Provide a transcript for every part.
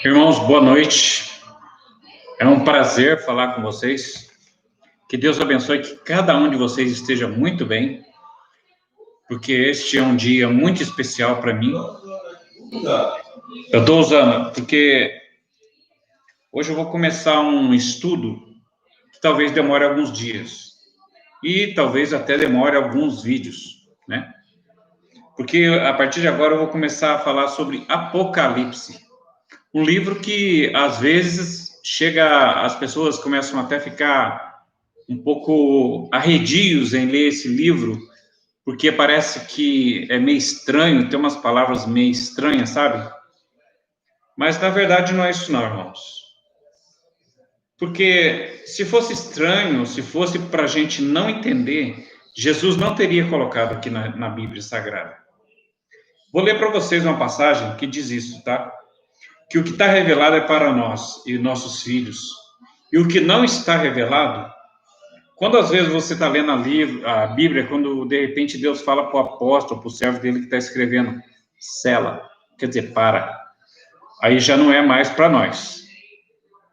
Irmãos, boa noite. É um prazer falar com vocês. Que Deus abençoe que cada um de vocês esteja muito bem, porque este é um dia muito especial para mim. Eu estou usando, porque hoje eu vou começar um estudo que talvez demore alguns dias e talvez até demore alguns vídeos, né? Porque a partir de agora eu vou começar a falar sobre Apocalipse, um livro que às vezes chega, as pessoas começam até a ficar um pouco arredios em ler esse livro, porque parece que é meio estranho, tem umas palavras meio estranhas, sabe? Mas na verdade não é isso não, irmãos. Porque se fosse estranho, se fosse para a gente não entender, Jesus não teria colocado aqui na Bíblia Sagrada. Vou ler para vocês uma passagem que diz isso, tá? Que o que está revelado é para nós e nossos filhos. E o que não está revelado, quando às vezes você está lendo a Bíblia, quando de repente Deus fala para o apóstolo, para o servo dele que está escrevendo, sela, quer dizer, para. Aí já não é mais para nós,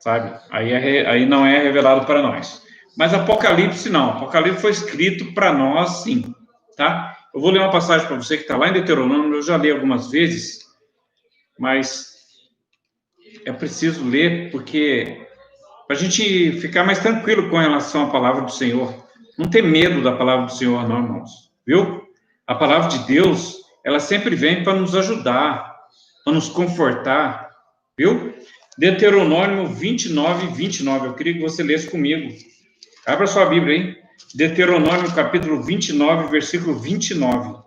sabe? Aí não é revelado para nós. Mas Apocalipse não. Apocalipse foi escrito para nós, sim, tá? Eu vou ler uma passagem para você que está lá em Deuteronômio, eu já li algumas vezes, mas é preciso ler porque para a gente ficar mais tranquilo com relação à palavra do Senhor. Não ter medo da palavra do Senhor, não, irmãos. Viu? A palavra de Deus, ela sempre vem para nos ajudar, para nos confortar. Viu? Deuteronômio 29, 29. Eu queria que você lesse comigo. Abra sua Bíblia, hein? Deuteronômio, capítulo 29, versículo 29.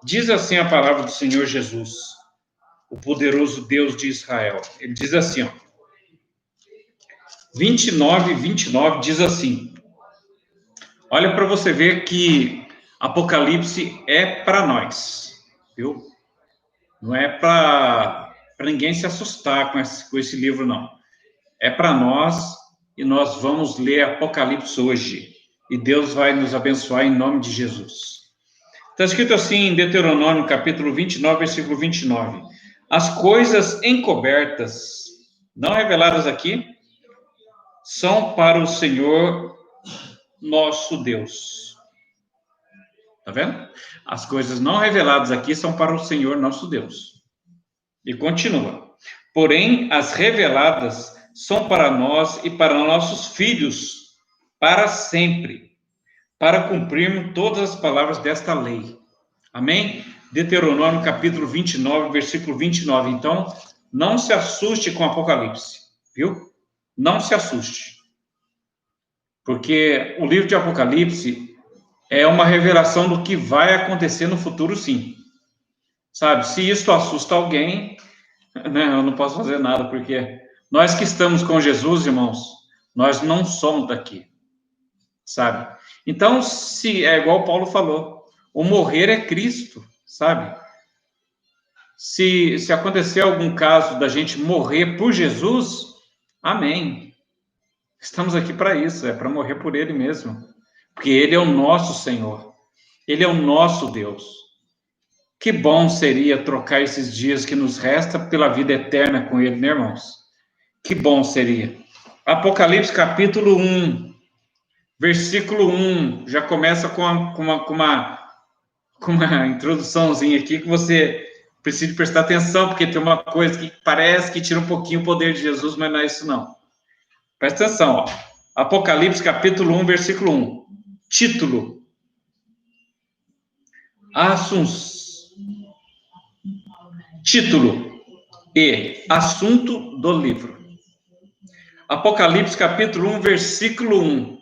Diz assim a palavra do Senhor Jesus, o poderoso Deus de Israel. Ele diz assim, ó. 29, 29 diz assim. Olha para você ver que Apocalipse é para nós, viu? Não é para ninguém se assustar com esse livro, não. É para nós e nós vamos ler Apocalipse hoje. E Deus vai nos abençoar em nome de Jesus. Está escrito assim em Deuteronômio, capítulo 29, versículo 29. As coisas encobertas, não reveladas aqui, são para o Senhor nosso Deus. Tá vendo? As coisas não reveladas aqui são para o Senhor nosso Deus. E continua. Porém, as reveladas são para nós e para nossos filhos, para sempre, para cumprirmos todas as palavras desta lei. Amém? Deuteronômio, capítulo 29, versículo 29. Então, não se assuste com Apocalipse, viu? Não se assuste. Porque o livro de Apocalipse é uma revelação do que vai acontecer no futuro, sim. Sabe, se isso assusta alguém, né, eu não posso fazer nada, porque nós que estamos com Jesus, irmãos, nós não somos daqui, sabe? Então, se é igual Paulo falou, o morrer é Cristo, sabe? Se acontecer algum caso da gente morrer por Jesus, amém. Estamos aqui para isso, é para morrer por Ele mesmo, porque Ele é o nosso Senhor, Ele é o nosso Deus. Que bom seria trocar esses dias que nos resta pela vida eterna com Ele, né, irmãos? Que bom seria. Apocalipse, capítulo 1, versículo 1, já começa com uma introduçãozinha aqui que você precisa prestar atenção, porque tem uma coisa que parece que tira um pouquinho o poder de Jesus, mas não é isso, não. Presta atenção, ó. Apocalipse, capítulo 1, versículo 1. Título. Título e assunto do livro. Apocalipse, capítulo 1, versículo 1.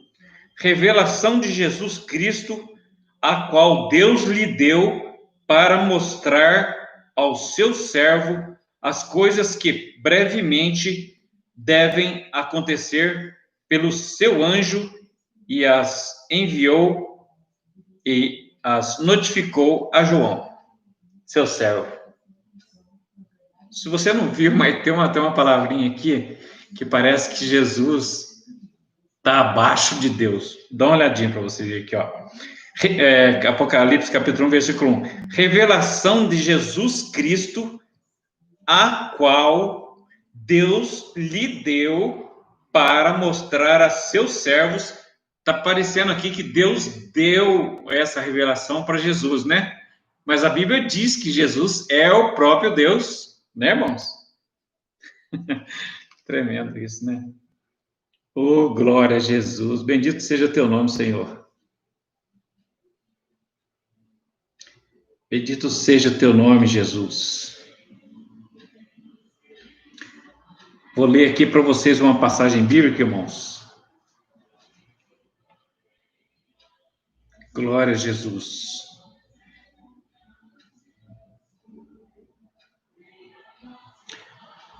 Revelação de Jesus Cristo, a qual Deus lhe deu para mostrar ao seu servo as coisas que brevemente devem acontecer pelo seu anjo, e as enviou e as notificou a João, seu servo. Se você não viu, mas tem uma palavrinha aqui que parece que Jesus Está abaixo de Deus. Dá uma olhadinha para você ver aqui, ó. Apocalipse, capítulo 1, versículo 1. Revelação de Jesus Cristo, a qual Deus lhe deu para mostrar a seus servos. Está parecendo aqui que Deus deu essa revelação para Jesus, né? Mas a Bíblia diz que Jesus é o próprio Deus, né, irmãos? Tremendo isso, né? Oh, glória a Jesus. Bendito seja teu nome, Senhor. Bendito seja teu nome, Jesus. Vou ler aqui para vocês uma passagem bíblica, irmãos. Glória a Jesus.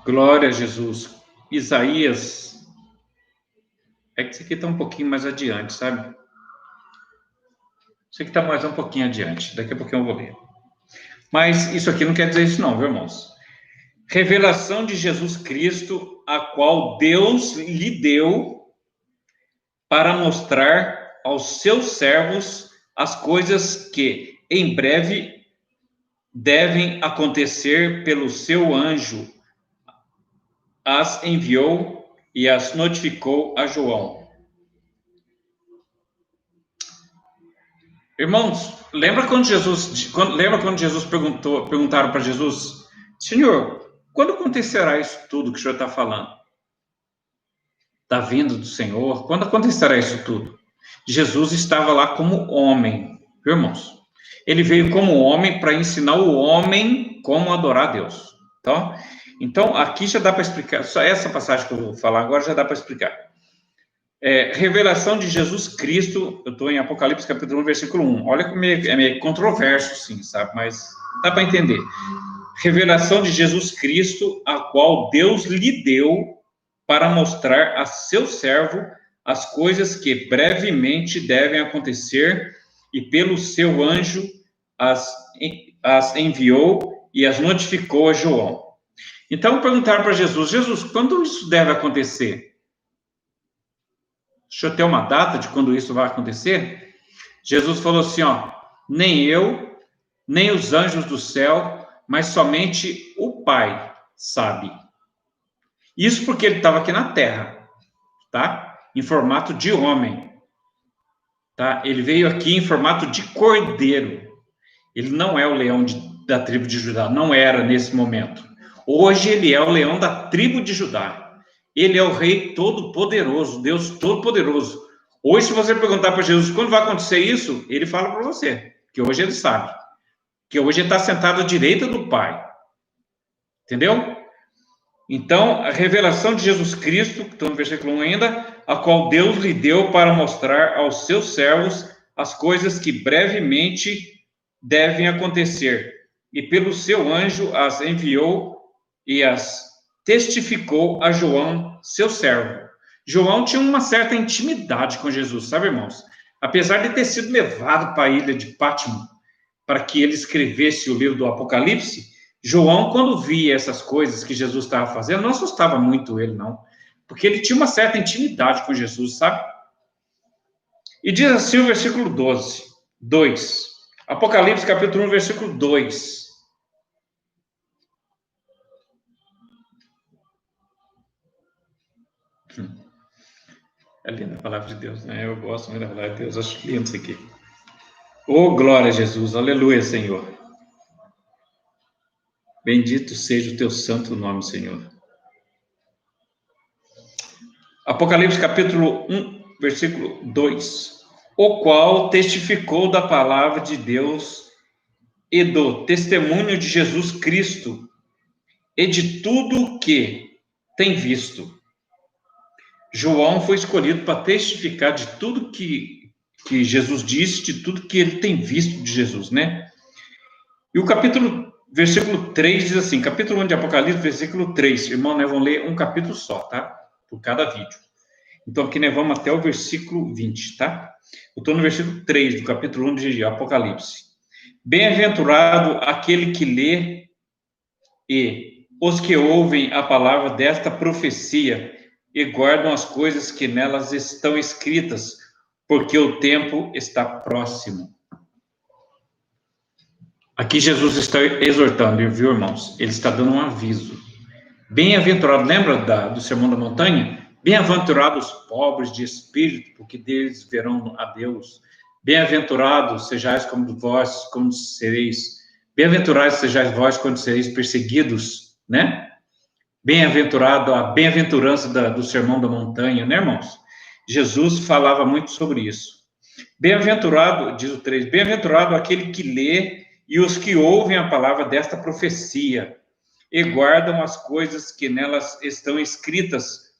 Glória a Jesus. Isaías. É que isso aqui está um pouquinho mais adiante, sabe? Isso aqui está mais um pouquinho adiante. Daqui a pouquinho eu vou ler. Mas isso aqui não quer dizer isso não, viu, irmãos? Revelação de Jesus Cristo, a qual Deus lhe deu para mostrar aos seus servos as coisas que em breve devem acontecer pelo seu anjo. As enviou e as notificou a João. Irmãos, lembra quando Jesus perguntaram para Jesus, Senhor, quando acontecerá isso tudo que o Senhor está falando? Da vinda do Senhor? Quando acontecerá isso tudo? Jesus estava lá como homem, viu, irmãos? Ele veio como homem para ensinar o homem como adorar a Deus. Tá? Então, aqui já dá para explicar, só essa passagem que eu vou falar agora já dá para explicar. Revelação de Jesus Cristo, eu estou em Apocalipse capítulo 1, versículo 1. Olha como é meio controverso, sim, sabe? Mas dá para entender. Revelação de Jesus Cristo, a qual Deus lhe deu para mostrar a seu servo as coisas que brevemente devem acontecer, e pelo seu anjo as enviou e as notificou a João. Então perguntaram para Jesus, quando isso deve acontecer? Deixa eu ter uma data de quando isso vai acontecer? Jesus falou assim, ó, nem eu, nem os anjos do céu, mas somente o Pai sabe. Isso porque ele estava aqui na terra, tá? Em formato de homem, tá? Ele veio aqui em formato de cordeiro. Ele não é o leão da tribo de Judá, não era nesse momento. Hoje ele é o leão da tribo de Judá. Ele é o rei todo-poderoso, Deus todo-poderoso. Hoje, se você perguntar para Jesus quando vai acontecer isso, ele fala para você, que hoje ele sabe. Que hoje ele está sentado à direita do Pai. Entendeu? Então, a revelação de Jesus Cristo, que estou no versículo 1 ainda, a qual Deus lhe deu para mostrar aos seus servos as coisas que brevemente devem acontecer. E pelo seu anjo as enviou e as testificou a João, seu servo. João tinha uma certa intimidade com Jesus, sabe, irmãos? Apesar de ter sido levado para a ilha de Patmos para que ele escrevesse o livro do Apocalipse, João, quando via essas coisas que Jesus estava fazendo, não assustava muito ele, não. Porque ele tinha uma certa intimidade com Jesus, sabe? E diz assim o versículo 2. Apocalipse, capítulo 1, versículo 2. É linda a palavra de Deus, né? Eu gosto muito da palavra de Deus, acho lindo isso aqui. Oh, glória a Jesus, aleluia, Senhor. Bendito seja o teu santo nome, Senhor. Apocalipse, capítulo 1, versículo 2. O qual testificou da palavra de Deus e do testemunho de Jesus Cristo e de tudo que tem visto. João foi escolhido para testificar de tudo que Jesus disse, de tudo que ele tem visto de Jesus, né? E o versículo 3 diz assim, capítulo 1 de Apocalipse, versículo 3. Irmão, nós vamos ler um capítulo só, tá? Por cada vídeo. Então, aqui nós vamos até o versículo 20, tá? Eu estou no versículo 3 do capítulo 1 de Apocalipse. Bem-aventurado aquele que lê e os que ouvem a palavra desta profecia e guardam as coisas que nelas estão escritas, porque o tempo está próximo. Aqui Jesus está exortando, viu, irmãos? Ele está dando um aviso. Bem-aventurado, lembra do Sermão da Montanha? Bem-aventurados os pobres de espírito, porque deles verão a Deus. Bem-aventurados sejais como vós, como sereis. Bem-aventurados sejais vós quando sereis perseguidos, né? Bem-aventurado, a bem-aventurança do Sermão da Montanha, né, irmãos? Jesus falava muito sobre isso. Bem-aventurado, diz o 3, bem-aventurado aquele que lê e os que ouvem a palavra desta profecia e guardam as coisas que nelas estão escritas,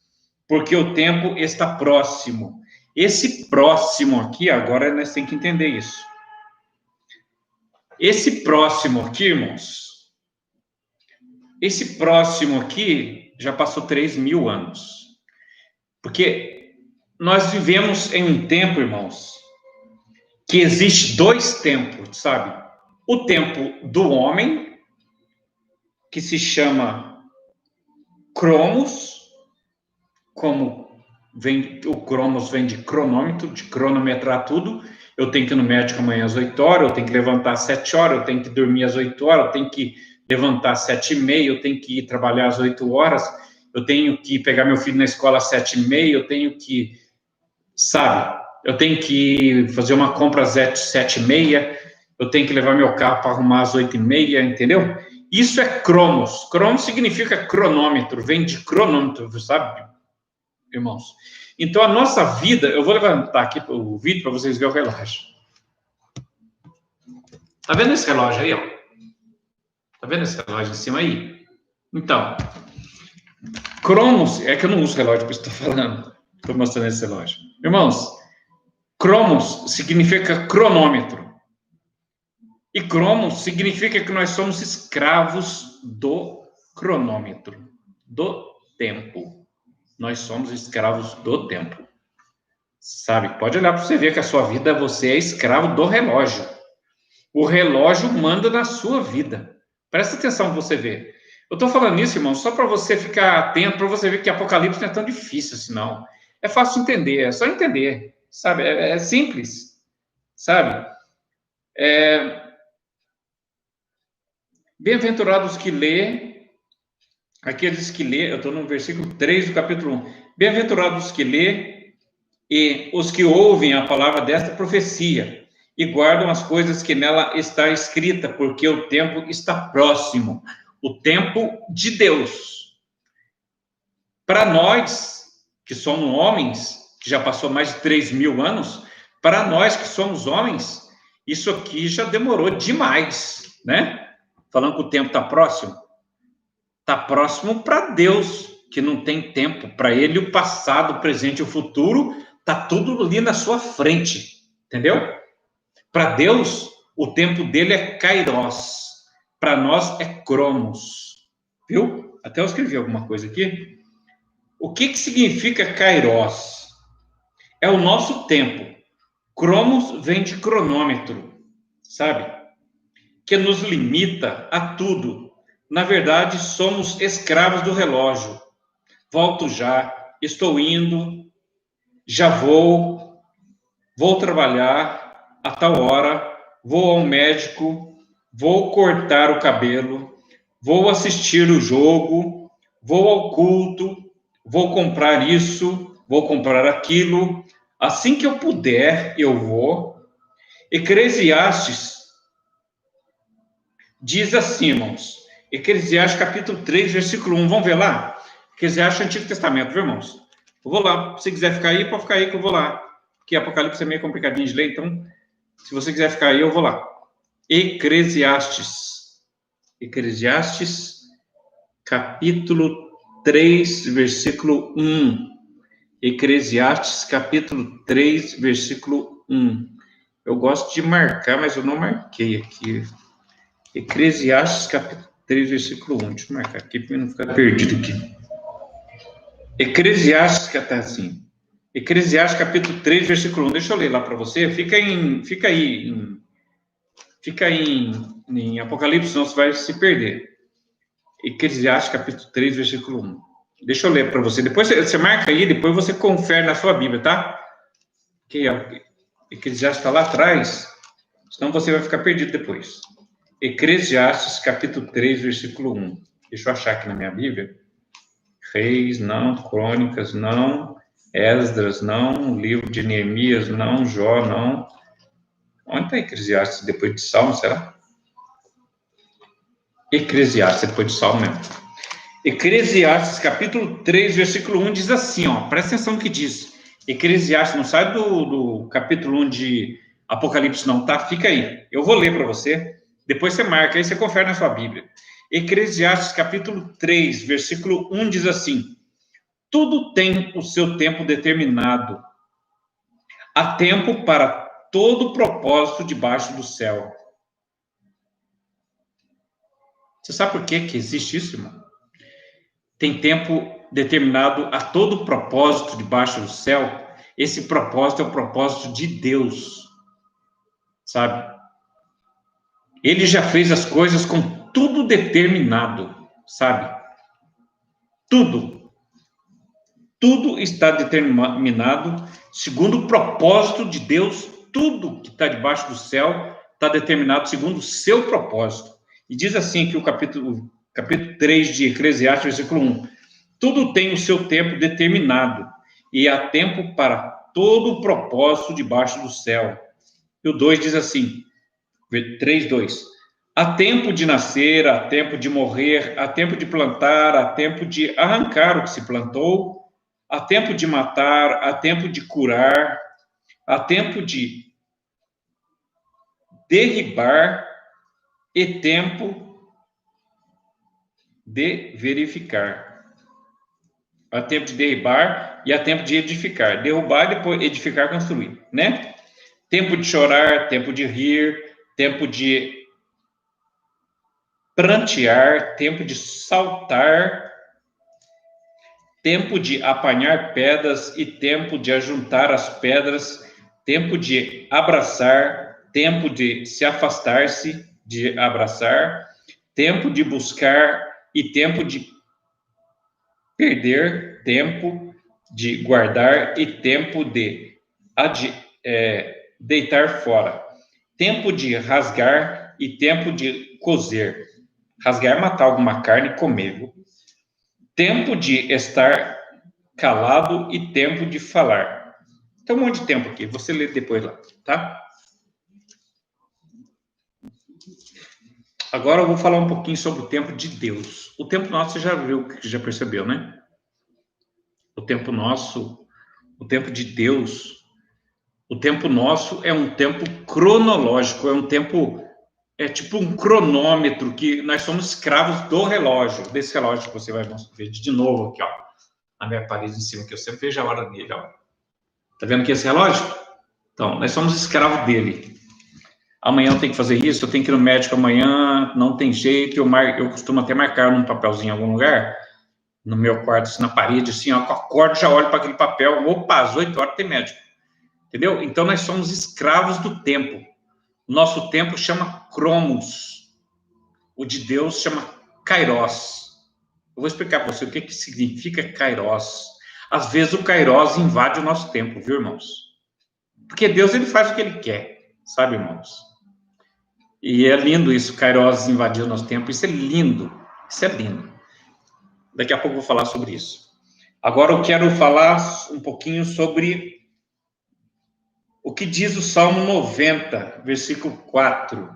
porque o tempo está próximo. Esse próximo aqui, agora nós temos que entender isso. Esse próximo aqui, irmãos, esse próximo aqui já passou 3.000 anos. Porque nós vivemos em um tempo, irmãos, que existe 2 tempos, sabe? O tempo do homem, que se chama cromos, como o cromos vem de cronômetro, de cronometrar tudo. Eu tenho que ir no médico amanhã às 8 horas, eu tenho que levantar às 7 horas, eu tenho que dormir às 8 horas, eu tenho que levantar às 7h30, eu tenho que ir trabalhar às 8 horas, eu tenho que pegar meu filho na escola às 7h30, eu tenho que, sabe, eu tenho que fazer uma compra às 7h30, eu tenho que levar meu carro para arrumar às 8h30, entendeu? Isso é cromos. Cromos significa cronômetro, vem de cronômetro, sabe, irmãos? Então, a nossa vida, eu vou levantar aqui o vídeo para vocês verem o relógio. Tá vendo esse relógio aí, ó? Tá vendo esse relógio em cima aí? Então, cromos, é que eu não uso relógio, por isso estou falando. Estou mostrando esse relógio. Irmãos, cromos significa cronômetro. E cromos significa que nós somos escravos do cronômetro, do tempo. Nós somos escravos do tempo. Sabe? Pode olhar para você ver que a sua vida, você é escravo do relógio. O relógio manda na sua vida. Presta atenção para você ver. Eu estou falando isso, irmão, só para você ficar atento, para você ver que Apocalipse não é tão difícil assim, não. É fácil entender, é só entender, sabe? É simples, sabe? Bem-aventurados que lê, aqueles que lê, eu estou no versículo 3 do capítulo 1. Bem-aventurados que lê e os que ouvem a palavra desta profecia e guardam as coisas que nela está escrita, porque o tempo está próximo, o tempo de Deus. Para nós, que somos homens, que já passou mais de 3.000 anos, para nós que somos homens, isso aqui já demorou demais, né? Falando que o tempo está próximo. Está próximo para Deus, que não tem tempo. Para ele, o passado, o presente e o futuro, está tudo ali na sua frente. Entendeu? Para Deus, o tempo dele é kairos. Para nós é cromos. Viu? Até eu escrevi alguma coisa aqui. O que significa kairos? É o nosso tempo. Cromos vem de cronômetro, sabe? Que nos limita a tudo. Na verdade, somos escravos do relógio. Volto já, estou indo, já vou trabalhar a tal hora, vou ao médico, vou cortar o cabelo, vou assistir o jogo, vou ao culto, vou comprar isso, vou comprar aquilo. Assim que eu puder, eu vou. Eclesiastes diz assim, irmãos, Eclesiastes capítulo 3, versículo 1, vamos ver lá? Eclesiastes é Antigo Testamento, viu, irmãos? Eu vou lá, se quiser ficar aí, pode ficar aí que eu vou lá, porque Apocalipse é meio complicadinho de ler, então, se você quiser ficar aí, eu vou lá. Eclesiastes, capítulo 3, versículo 1. Eclesiastes, capítulo 3, versículo 1. Eu gosto de marcar, mas eu não marquei aqui. Eclesiastes, capítulo 3, versículo 1. Deixa eu marcar aqui para não ficar perdido aqui. Eclesiastes, que está assim. Eclesiastes, capítulo 3, versículo 1. Deixa eu ler lá para você. Fica aí em Apocalipse, senão você vai se perder. Eclesiastes, capítulo 3, versículo 1. Deixa eu ler para você. Depois você marca aí, depois você confere na sua Bíblia, tá? Que Eclesiastes está lá atrás, senão você vai ficar perdido depois. Eclesiastes, capítulo 3, versículo 1. Deixa eu achar aqui na minha Bíblia. Reis, não. Crônicas, não. Esdras, não. Livro de Neemias, não. Jó, não. Onde está Eclesiastes depois de Salmo, será? Eclesiastes depois de Salmo mesmo. Eclesiastes, capítulo 3, versículo 1, diz assim, ó. Presta atenção no que diz. Eclesiastes, não sai do capítulo 1 de Apocalipse, não, tá? Fica aí. Eu vou ler para você. Depois você marca, aí você confere na sua Bíblia. Eclesiastes, capítulo 3, versículo 1, diz assim: tudo tem o seu tempo determinado. Há tempo para todo propósito debaixo do céu. Você sabe por que existe isso, irmão? Tem tempo determinado a todo propósito debaixo do céu. Esse propósito é o propósito de Deus, sabe? Ele já fez as coisas com tudo determinado, sabe? Tudo. Tudo está determinado segundo o propósito de Deus. Tudo que está debaixo do céu está determinado segundo o seu propósito. E diz assim que o capítulo 3 de Eclesiastes, versículo 1. Tudo tem o seu tempo determinado, e há tempo para todo o propósito debaixo do céu. E o 2 diz assim, 3:2. Há tempo de nascer, há tempo de morrer, há tempo de plantar, há tempo de arrancar o que se plantou, há tempo de matar, há tempo de curar, há tempo de derribar e tempo de verificar. Há tempo de derribar e há tempo de edificar. Derrubar e depois edificar, construir, né? Tempo de chorar, tempo de rir, tempo de prantear, tempo de saltar, tempo de apanhar pedras e tempo de ajuntar as pedras, tempo de abraçar, tempo de se afastar-se, de abraçar, tempo de buscar e tempo de perder, tempo de guardar e tempo de deitar fora, tempo de rasgar e tempo de cozer. Rasgar é matar alguma carne e comer, viu? Tempo de estar calado e tempo de falar. Tem um monte de tempo aqui, você lê depois lá, tá? Agora eu vou falar um pouquinho sobre o tempo de Deus. O tempo nosso você já viu, já percebeu, né? O tempo nosso, o tempo de Deus, o tempo nosso é um tempo cronológico, é um tempo, é tipo um cronômetro, que nós somos escravos do relógio, desse relógio que você vai ver de novo aqui, ó, na minha parede em cima, que eu sempre vejo a hora dele, ó. Tá vendo aqui esse relógio? Então, nós somos escravos dele. Amanhã eu tenho que fazer isso, eu tenho que ir no médico amanhã, não tem jeito, eu costumo até marcar num papelzinho em algum lugar, no meu quarto, assim, na parede, assim, ó, com a corda, já olho para aquele papel, opa, às 8 horas tem médico. Entendeu? Então, nós somos escravos do tempo. O nosso tempo chama Cromos. O de Deus chama Kairos. Eu vou explicar para você o que significa Kairos. Às vezes, o Kairos invade o nosso tempo, viu, irmãos? Porque Deus, ele faz o que ele quer, sabe, irmãos? E é lindo isso, Kairos invadir o nosso tempo. Isso é lindo. Isso é lindo. Daqui a pouco eu vou falar sobre isso. Agora eu quero falar um pouquinho sobre o que diz o Salmo 90, versículo 4.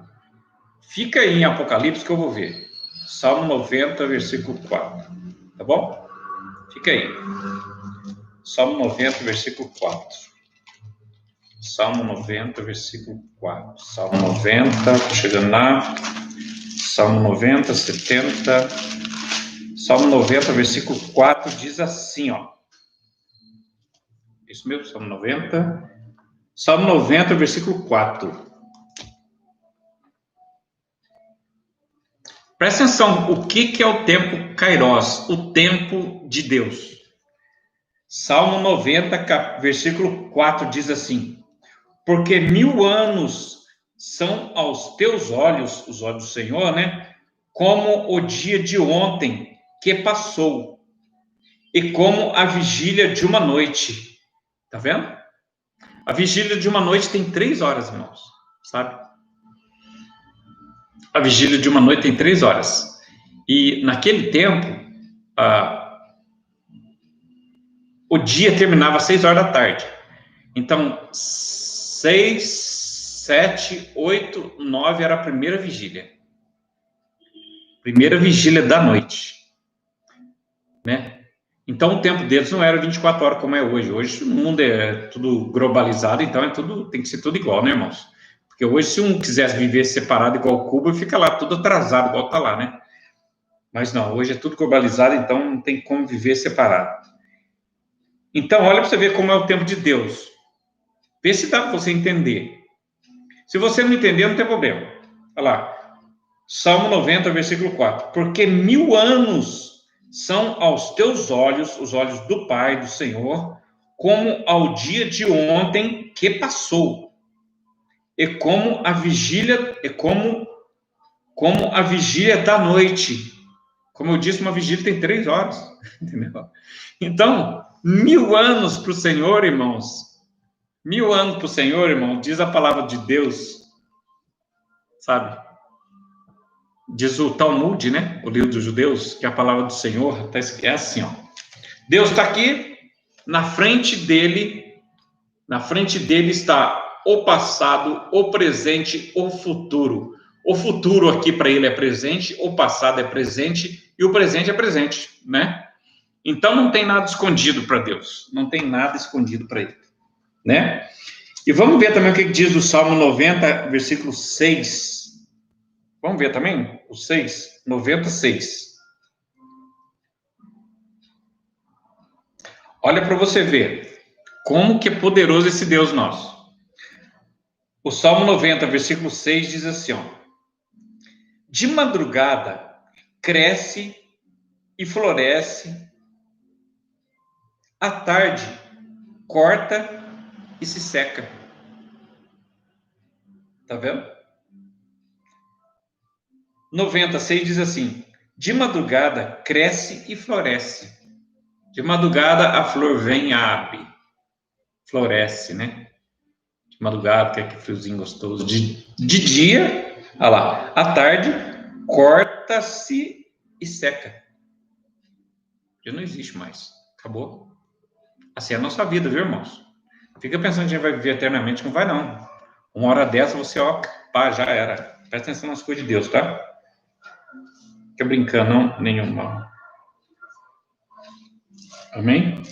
Fica aí em Apocalipse que eu vou ver. Salmo 90, versículo 4. Tá bom? Fica aí. Salmo 90, versículo 4. Salmo 90, versículo 4. Salmo 90, chegando lá. Salmo 90, 70. Salmo 90, versículo 4 diz assim, ó. Isso mesmo, Salmo 90. Salmo 90, versículo 4. Presta atenção, o que é o tempo Kairos? O tempo de Deus. Salmo 90, versículo 4 diz assim: porque 1000 anos são aos teus olhos, os olhos do Senhor, né? Como o dia de ontem que passou, e como a vigília de uma noite. Tá vendo? A vigília de uma noite tem 3 horas, irmãos. Sabe? A vigília de uma noite tem 3 horas. E naquele tempo, o dia terminava às 6 horas da tarde. Então, 6, 7, 8, 9 era a primeira vigília. Primeira vigília da noite. Né? Então, o tempo deles não era 24 horas como é hoje. Hoje o mundo é tudo globalizado, então tem que ser tudo igual, né, irmãos? Porque hoje, se um quisesse viver separado igual Cuba, fica lá tudo atrasado, igual tá lá, né? Mas não, hoje é tudo globalizado, então não tem como viver separado. Então, olha para você ver como é o tempo de Deus. Vê se dá para você entender. Se você não entender, não tem problema. Olha lá. Salmo 90, versículo 4. Porque 1000 anos são aos teus olhos, os olhos do Pai, do Senhor, como ao dia de ontem que passou. E como a vigília, como a vigília da noite. Como eu disse, uma vigília tem 3 horas. Entendeu? Então, 1000 anos para o Senhor, irmãos. 1000 anos para o Senhor, irmão, diz a palavra de Deus, sabe? Diz o Talmud, né? O livro dos judeus, que a palavra do Senhor é assim, ó. Deus está aqui, na frente dele está o passado, o presente, o futuro. O futuro aqui para ele é presente, o passado é presente e o presente é presente, né? Então não tem nada escondido para Deus, não tem nada escondido para ele, né? E vamos ver também o que diz o Salmo 90, versículo 6. Vamos ver também o 6, 96. Olha para você ver como que é poderoso esse Deus nosso. O Salmo 90, versículo 6 diz assim, ó. De madrugada cresce e floresce, à tarde corta e se seca. Tá vendo? 96 diz assim: de madrugada cresce e floresce. De madrugada a flor vem e abre. Floresce, né? De madrugada, que é que friozinho gostoso. De dia, olha lá, à tarde corta-se e seca. Já não existe mais. Acabou. Assim é a nossa vida, viu, irmãos? Fica pensando que a gente vai viver eternamente, não vai não. Uma hora dessa você, ó, pá, já era. Presta atenção nas coisas de Deus, tá? Fica brincando, não? Nenhuma. Amém?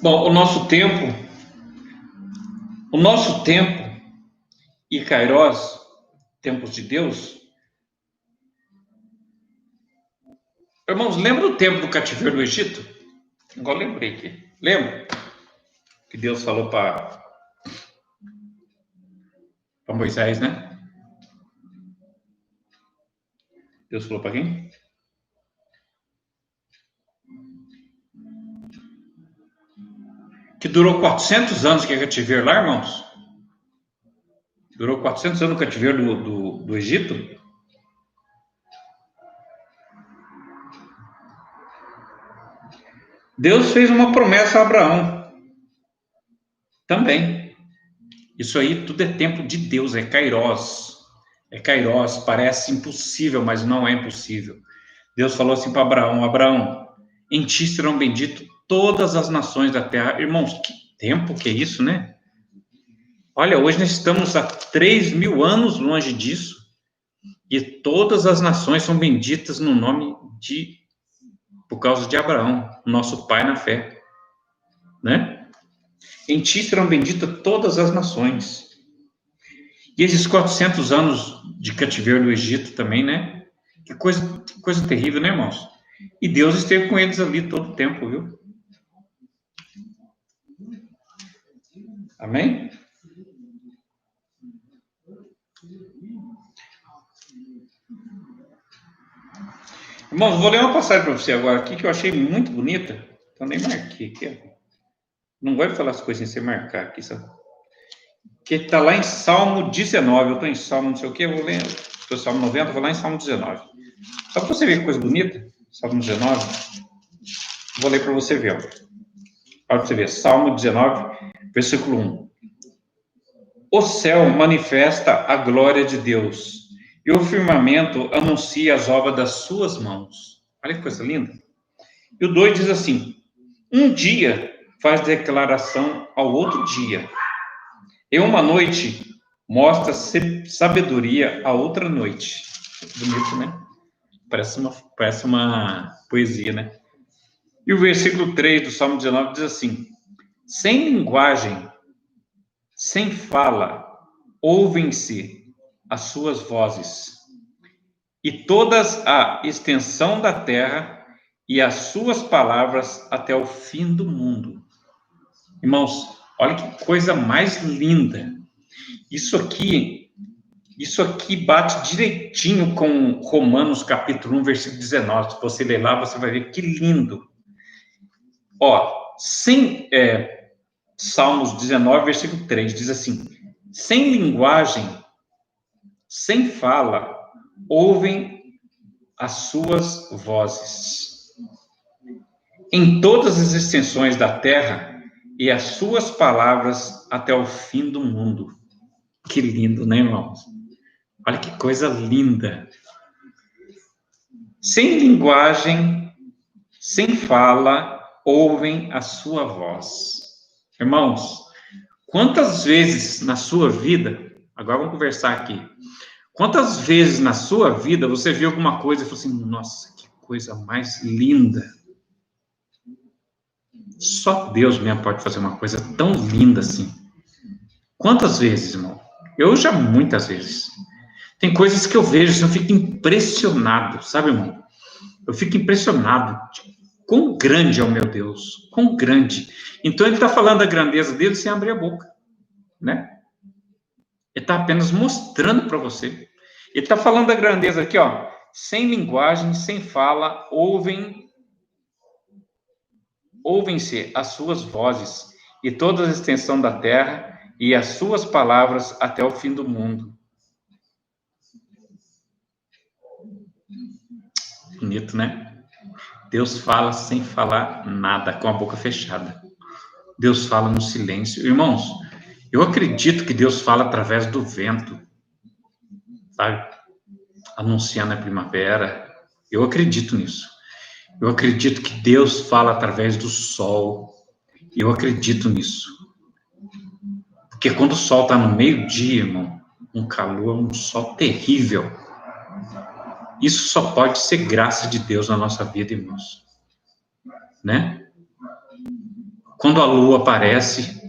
Bom, o nosso tempo e Kairos, tempos de Deus. Irmãos, lembra o tempo do cativeiro do Egito? Igual lembrei aqui. Lembra? Que Deus falou para Moisés, né? Deus falou para quem? Que durou 400 anos que é cativeiro lá, irmãos? Durou 400 anos o cativeiro do Egito? Deus fez uma promessa a Abraão. Também. Isso aí tudo é tempo de Deus, é Kairos. É Kairos, parece impossível, mas não é impossível. Deus falou assim para Abraão: Abraão, em ti serão benditas todas as nações da terra. Irmãos, que tempo que é isso, né? Olha, hoje nós estamos há 3.000 anos longe disso, e todas as nações são benditas no nome de, por causa de Abraão, nosso pai na fé, né? Em ti serão benditas todas as nações. E esses 400 anos de cativeiro do Egito também, né? Que coisa terrível, né, irmãos? E Deus esteve com eles ali todo o tempo, viu? Amém? Irmãos, vou ler uma passagem para você agora aqui que eu achei muito bonita. Eu nem marquei aqui. Não gosto de falar as coisas sem você marcar aqui, sabe? Que está lá em Salmo 19. Eu estou em Salmo não sei o quê, eu vou ler. Estou em Salmo 90, vou lá em Salmo 19. Só para você ver que coisa bonita. Salmo 19. Vou ler para você ver. Para você ver. Salmo 19, versículo 1. O céu manifesta a glória de Deus, e o firmamento anuncia as obras das suas mãos. Olha que coisa linda. E o 2 diz assim: um dia faz declaração ao outro dia, e uma noite mostra sabedoria a outra noite. Bonito, né? Parece uma poesia, né? E o versículo 3 do Salmo 19 diz assim: sem linguagem, sem fala, ouvem-se as suas vozes, e todas a extensão da terra e as suas palavras até o fim do mundo. Irmãos, olha que coisa mais linda. Isso aqui bate direitinho com Romanos capítulo 1, versículo 19. Se você ler lá, você vai ver que lindo. Salmos 19, versículo 3, diz assim: sem linguagem, sem fala, ouvem as suas vozes. Em todas as extensões da terra e as suas palavras até o fim do mundo. Que lindo, né, irmãos? Olha que coisa linda. Sem linguagem, sem fala, ouvem a sua voz. Irmãos, quantas vezes na sua vida, agora vamos conversar aqui, quantas vezes na sua vida você viu alguma coisa e falou assim: nossa, que coisa mais linda. Só Deus mesmo pode fazer uma coisa tão linda assim. Quantas vezes, irmão? Eu já muitas vezes. Tem coisas que eu vejo e eu fico impressionado, sabe, irmão? Eu fico impressionado. Quão grande é o meu Deus, quão grande. Então, ele está falando da grandeza dele sem abrir a boca, né? Ele está apenas mostrando para você. Ele está falando da grandeza aqui, ó, sem linguagem, sem fala, ouvem-se as suas vozes, e toda a extensão da terra, e as suas palavras até o fim do mundo. Bonito, né? Deus fala sem falar nada, com a boca fechada. Deus fala no silêncio. Irmãos, eu acredito que Deus fala através do vento, sabe? Anunciando a primavera. Eu acredito nisso. Eu acredito que Deus fala através do sol. Eu acredito nisso. Porque quando o sol está no meio-dia, irmão, um calor, um sol terrível. Isso só pode ser graça de Deus na nossa vida, irmãos. Né? Quando a lua aparece,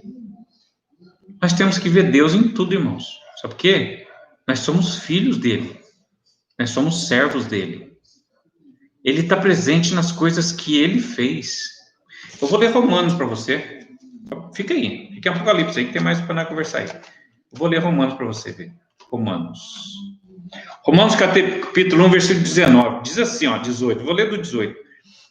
nós temos que ver Deus em tudo, irmãos. Sabe por quê? Nós somos filhos dele. Nós somos servos dele. Ele está presente nas coisas que ele fez. Eu vou ler Romanos para você. Fica aí. Fica em Apocalipse aí, que tem mais para nós conversar aí. Eu vou ler Romanos para você ver. Romanos capítulo 1, versículo 19. Diz assim, ó, 18. Vou ler do 18.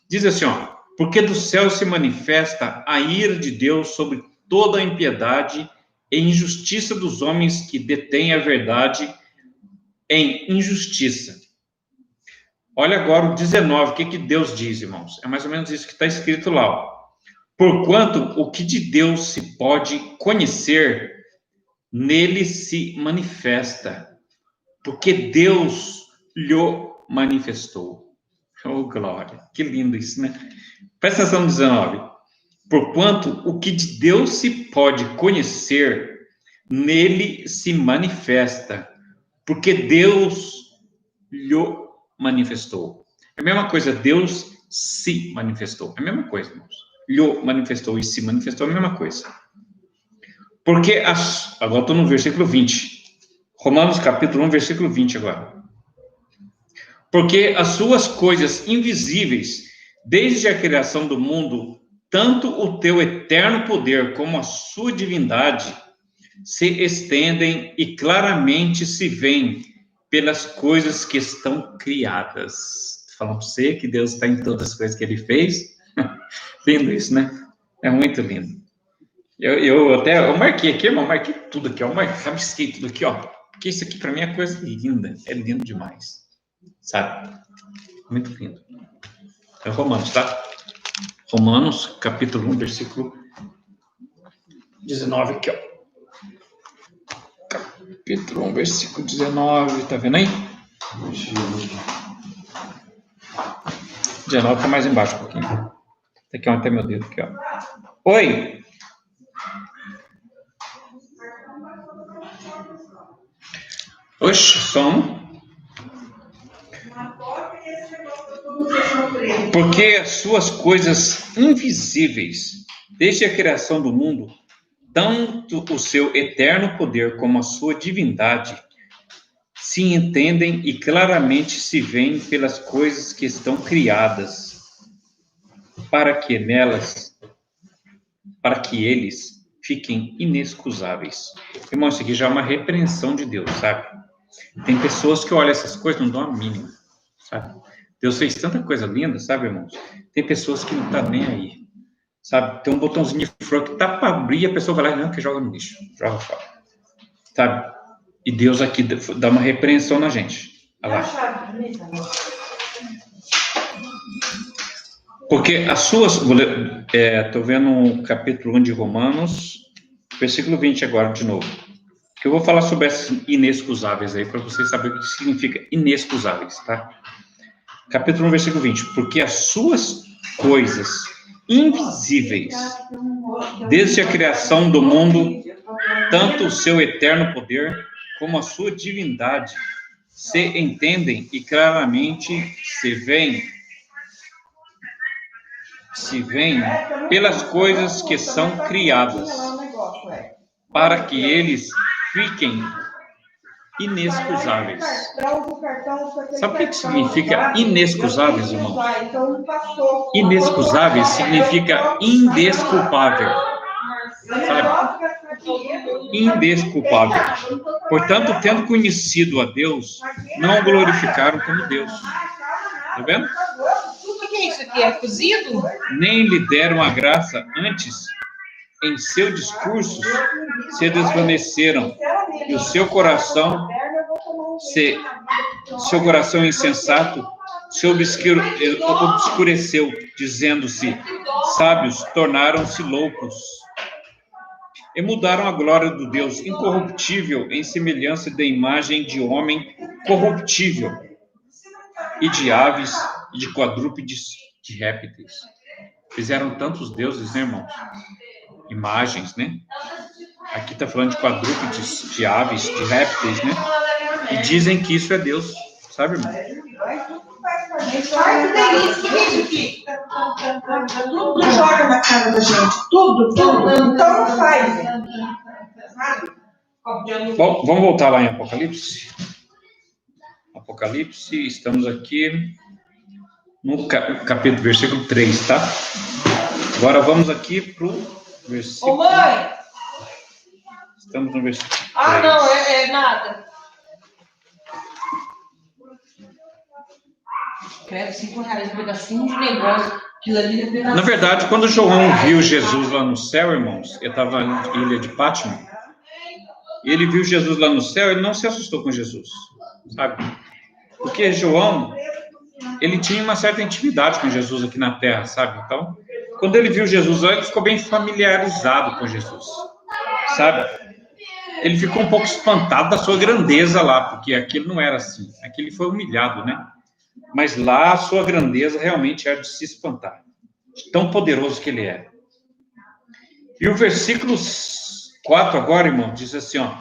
Diz assim, ó: porque do céu se manifesta a ira de Deus sobre toda a impiedade e injustiça dos homens que detêm a verdade em injustiça. Olha agora o 19, o que Deus diz, irmãos? É mais ou menos isso que está escrito lá, ó. Porquanto o que de Deus se pode conhecer, nele se manifesta, porque Deus lhe manifestou. Oh, glória! Que lindo isso, né? Presta atenção no 19. Porquanto o que de Deus se pode conhecer, nele se manifesta, porque Deus lhe manifestou. É a mesma coisa, Deus se manifestou. É a mesma coisa, irmãos. Lhe manifestou e se manifestou é a mesma coisa. Porque, agora estou no versículo 20. Romanos capítulo 1, versículo 20 agora. Porque as suas coisas invisíveis, desde a criação do mundo, tanto o teu eterno poder como a sua divindade, se estendem e claramente se veem pelas coisas que estão criadas. Falando para você que Deus está em todas as coisas que ele fez, Lindo isso, né? É muito lindo. Eu marquei aqui, irmão, marquei tudo aqui, ó. Rabisquei tudo aqui, ó. Porque isso aqui, para mim, é coisa linda. É lindo demais. Sabe? Muito lindo. É Romanos, tá? Romanos, capítulo 1, versículo 19, aqui, ó. Capítulo 1, versículo 19, tá vendo aí? 19 tá mais embaixo um pouquinho. Aqui onde tá meu dedo, aqui, ó. Oi! Oxe, som. Porque as suas coisas invisíveis, desde a criação do mundo, tanto o seu eterno poder como a sua divindade, se entendem e claramente se veem pelas coisas que estão criadas, para que eles fiquem inexcusáveis. Irmão, isso aqui já é uma repreensão de Deus, sabe? Tem pessoas que olham essas coisas e não dão a mínima, sabe? Deus fez tanta coisa linda, sabe, irmãos? Tem pessoas que não tá nem aí, sabe? Tem um botãozinho de flor que tá para abrir e a pessoa vai lá e não, que joga no lixo, joga fora, sabe? E Deus aqui dá uma repreensão na gente. Olha lá. Porque as suas... Estou vendo o capítulo 1 de Romanos, versículo 20 agora, de novo. Que eu vou falar sobre essas inexcusáveis aí, para vocês saberem o que significa inexcusáveis, tá? Capítulo 1, versículo 20. Porque as suas coisas invisíveis, desde a criação do mundo, tanto o seu eterno poder como a sua divindade, se entendem e claramente se veem pelas coisas que são criadas, para que eles fiquem inexcusáveis. Sabe o que significa inexcusáveis, irmão? Inexcusáveis significa indesculpável. Sabe? Indesculpável. Portanto, tendo conhecido a Deus, não o glorificaram como Deus. Tá vendo? O que é isso aqui? É cozido? Nem lhe deram a graça antes, em seu discurso, se desvaneceram, e o seu coração insensato se obscureceu, dizendo-se sábios, tornaram-se loucos, e mudaram a glória do Deus incorruptível em semelhança da imagem de homem corruptível, e de aves, e de quadrúpedes, de répteis. Fizeram tantos deuses, né, irmãos? Imagens, né? Aqui está falando de quadrúpedes, de aves, de répteis, né? E dizem que isso é Deus, sabe, irmão? Ai, que delícia, que é isso aqui? Tudo joga na cara da gente, tudo. Então não faz. Bom, vamos voltar lá em Apocalipse. Apocalipse, estamos aqui no capítulo, versículo 3, tá? Agora vamos aqui pro versículo... Ô, mãe! Estamos no versículo 3. Ah, não, é nada. Quero R$5 um pedacinho de negócio. Na verdade, quando João viu Jesus lá no céu, irmãos, ele estava na ilha de Pátmos, ele viu Jesus lá no céu, ele não se assustou com Jesus, sabe? Porque João, ele tinha uma certa intimidade com Jesus aqui na terra, sabe? Então, quando ele viu Jesus lá, ele ficou bem familiarizado com Jesus, sabe? Ele ficou um pouco espantado da sua grandeza lá, porque aquilo não era assim, aquele foi humilhado, né? Mas lá a sua grandeza realmente era de se espantar, de tão poderoso que ele é. E o versículo 4 agora, irmão, diz assim, ó: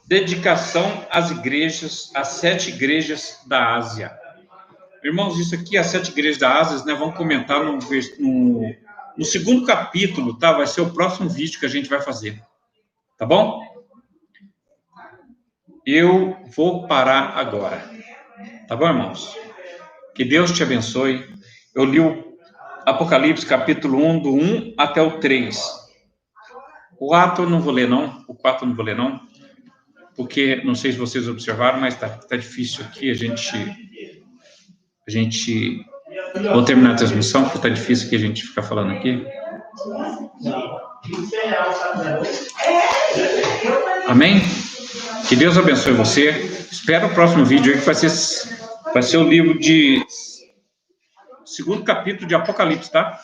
dedicação às igrejas, às 7 igrejas da Ásia. Irmãos, isso aqui, as 7 igrejas da Ásia, né, vamos comentar no segundo capítulo, tá? Vai ser o próximo vídeo que a gente vai fazer, tá bom? Eu vou parar agora. Tá bom, irmãos? Que Deus te abençoe. Eu li o Apocalipse, capítulo 1, do 1 até o 3. O 4 eu não vou ler, não. O 4 eu não vou ler, não. Porque, não sei se vocês observaram, mas tá difícil aqui a gente Vou terminar a transmissão, porque está difícil aqui a gente ficar falando aqui. Amém? Que Deus abençoe você. Espero o próximo vídeo aí, que vai ser o livro de... segundo capítulo de Apocalipse, tá?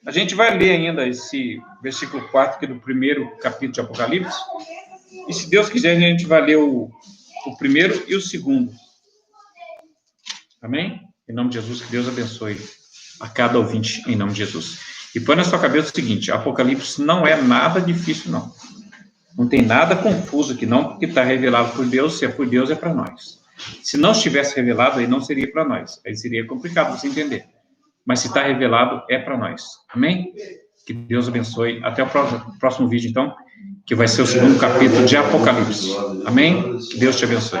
A gente vai ler ainda esse versículo 4 aqui do primeiro capítulo de Apocalipse. E se Deus quiser, a gente vai ler o primeiro e o segundo. Amém? Em nome de Jesus, que Deus abençoe a cada ouvinte, em nome de Jesus. E põe na sua cabeça o seguinte: Apocalipse não é nada difícil, não. Não tem nada confuso aqui, não, porque está revelado por Deus. Se é por Deus, é para nós. Se não estivesse revelado, aí não seria para nós. Aí seria complicado você entender. Mas se está revelado, é para nós. Amém? Que Deus abençoe. Até o próximo vídeo, então, que vai ser o segundo capítulo de Apocalipse. Amém? Que Deus te abençoe.